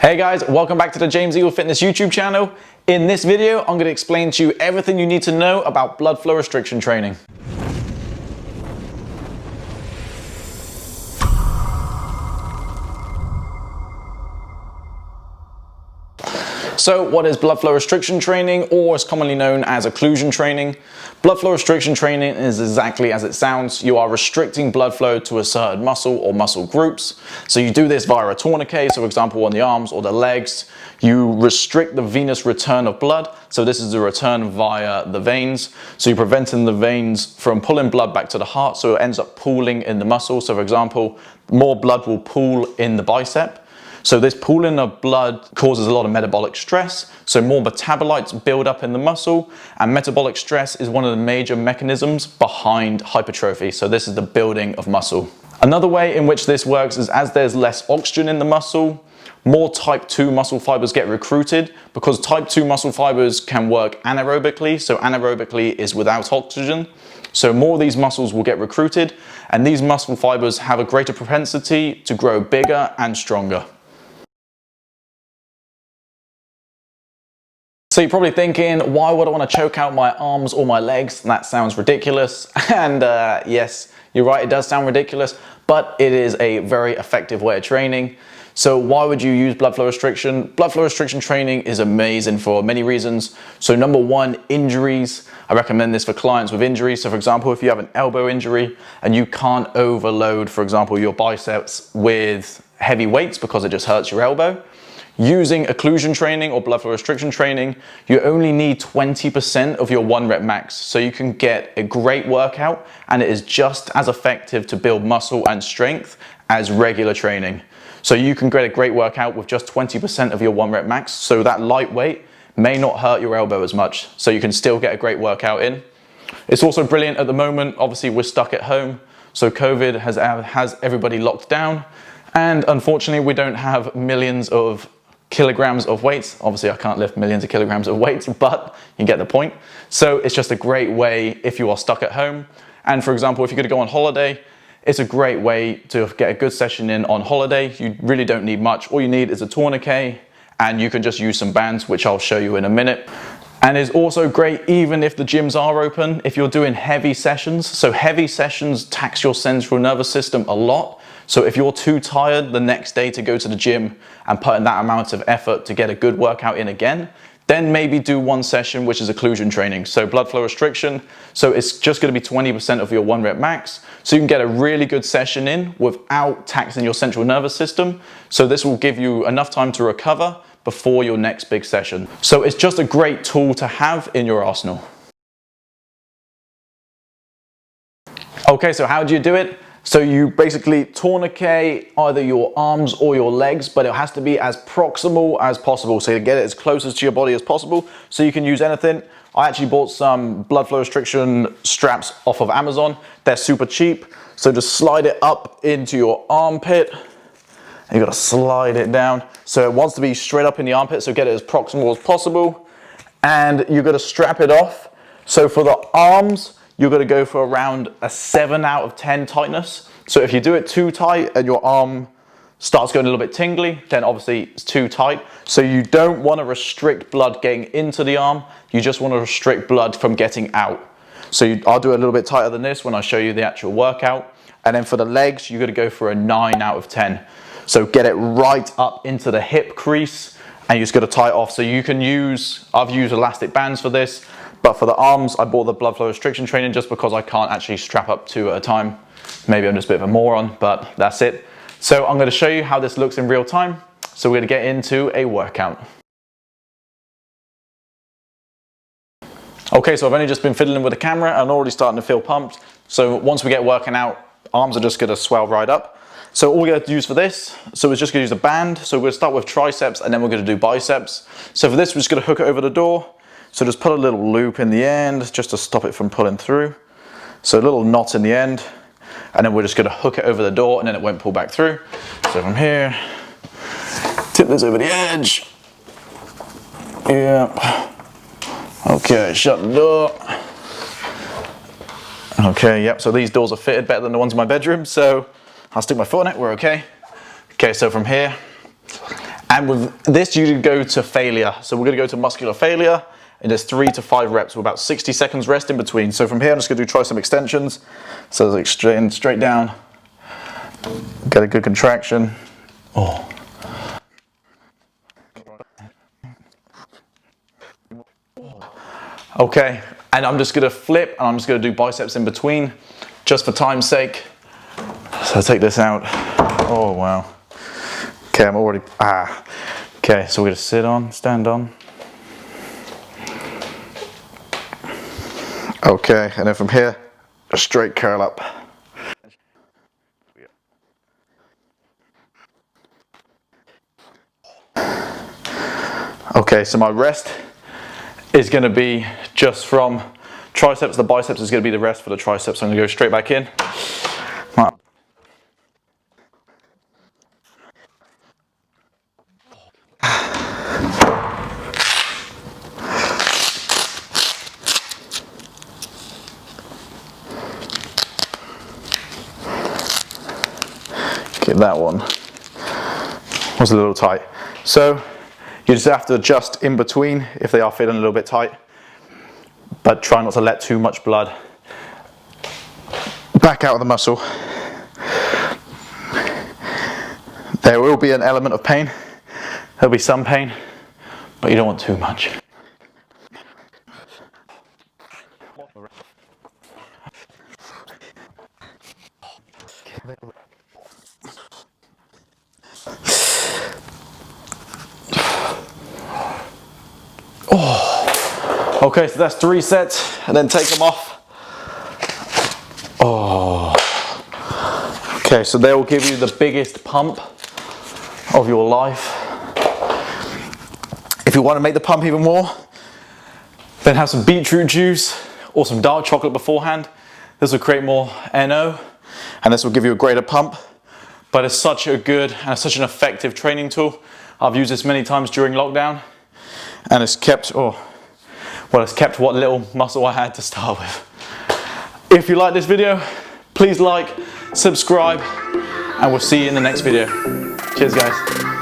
Hey guys, welcome back to the James Eagle Fitness YouTube channel. In this video, I'm going to explain to you everything you need to know about blood flow restriction training. So what is blood flow restriction training, or is commonly known as occlusion training? Blood flow restriction training is exactly as it sounds. You are restricting blood flow to a certain muscle or muscle groups. So you do this via a tourniquet, so for example on the arms or the legs. You restrict the venous return of blood. So this is the return via the veins. So you're preventing the veins from pulling blood back to the heart, so it ends up pooling in the muscle. So for example, more blood will pool in the bicep. So this pooling of blood causes a lot of metabolic stress, so more metabolites build up in the muscle, and metabolic stress is one of the major mechanisms behind hypertrophy. So this is the building of muscle. Another way in which this works is as there's less oxygen in the muscle, more type 2 muscle fibers get recruited, because type 2 muscle fibers can work anaerobically. So anaerobically is without oxygen. So more of these muscles will get recruited, and these muscle fibers have a greater propensity to grow bigger and stronger. So you're probably thinking, why would I want to choke out my arms or my legs? That sounds ridiculous. And yes, you're right, it does sound ridiculous, but it is a very effective way of training. So why would you use blood flow restriction? Blood flow restriction training is amazing for many reasons. So number one, injuries. I recommend this for clients with injuries. So for example, if you have an elbow injury and you can't overload, for example, your biceps with heavy weights because it just hurts your elbow, using occlusion training or blood flow restriction training, you only need 20% of your 1 rep max. So you can get a great workout, and it is just as effective to build muscle and strength as regular training. So you can get a great workout with just 20% of your 1 rep max. So that lightweight may not hurt your elbow as much. So you can still get a great workout in. It's also brilliant at the moment. Obviously we're stuck at home. So COVID has everybody locked down. And unfortunately we don't have millions of kilograms of weights. Obviously I can't lift millions of kilograms of weights, but you get the point. So it's just a great way if you are stuck at home. And for example, if you're going to go on holiday, it's a great way to get a good session in on holiday. You really don't need much. All you need is a tourniquet, and you can just use some bands, which I'll show you in a minute. And it's also great even if the gyms are open, if you're doing heavy sessions. So heavy sessions tax your central nervous system a lot. So if you're too tired the next day to go to the gym and put in that amount of effort to get a good workout in again, then maybe do one session, which is occlusion training. So blood flow restriction. So it's just going to be 20% of your 1 rep max. So you can get a really good session in without taxing your central nervous system. So this will give you enough time to recover before your next big session. So it's just a great tool to have in your arsenal. Okay, so how do you do it? So you basically tourniquet either your arms or your legs, but it has to be as proximal as possible. So you get it as close to your body as possible. So you can use anything. I actually bought some blood flow restriction straps off of Amazon. They're super cheap. So just slide it up into your armpit. And you gotta slide it down. So it wants to be straight up in the armpit, so get it as proximal as possible. And you're gonna strap it off. So for the arms, you're going to go for around a 7 out of 10 tightness. So if you do it too tight and your arm starts going a little bit tingly, then obviously it's too tight. So you don't want to restrict blood getting into the arm. You just want to restrict blood from getting out. So I'll do it a little bit tighter than this when I show you the actual workout. And then for the legs, you're going to go for a 9 out of 10. So get it right up into the hip crease, and you just got to tie it off. So you can use, I've used elastic bands for this. But for the arms, I bought the blood flow restriction training just because I can't actually strap up 2 at a time. Maybe I'm just a bit of a moron, but that's it. So I'm going to show you how this looks in real time. So we're going to get into a workout. Okay, so I've only just been fiddling with the camera and I'm already starting to feel pumped. So once we get working out, arms are just going to swell right up. So all we're going to use for this, so we're just going to use a band. So we're going to start with triceps and then we're going to do biceps. So for this, we're just going to hook it over the door. So just put a little loop in the end just to stop it from pulling through. So a little knot in the end, and then we're just going to hook it over the door and then it won't pull back through. So from here, tip this over the edge. Yeah. Okay, shut the door. Okay, yep, so these doors are fitted better than the ones in my bedroom, so I'll stick my foot on it, we're okay. Okay, so from here, And with this, you go to failure. So we're gonna go to muscular failure, and there's 3 to 5 reps with about 60 seconds rest in between. So from here, I'm just gonna do tricep extensions. So like straight down, get a good contraction. Oh. Okay, and I'm just gonna flip, and I'm just gonna do biceps in between, just for time's sake. So I'll take this out. Oh, wow. Okay, I'm already, Okay, so we're gonna sit on, stand on. Okay, and then from here, a straight curl up. Okay, so my rest is gonna be just from triceps. The biceps is gonna be the rest for the triceps. So I'm gonna go straight back in. Okay, that one was a little tight. So you just have to adjust in between if they are feeling a little bit tight, but try not to let too much blood back out of the muscle. There will be an element of pain. There'll be some pain, but you don't want too much. Oh. Okay, so that's 3 sets, and then take them off. Oh. Okay, so they will give you the biggest pump of your life. If you want to make the pump even more, then have some beetroot juice or some dark chocolate beforehand. This will create more NO, and this will give you a greater pump. But it's such a good and such an effective training tool. I've used this many times during lockdown, and it's kept, it's kept what little muscle I had to start with. If you like this video, please like, subscribe, and we'll see you in the next video. Cheers, guys.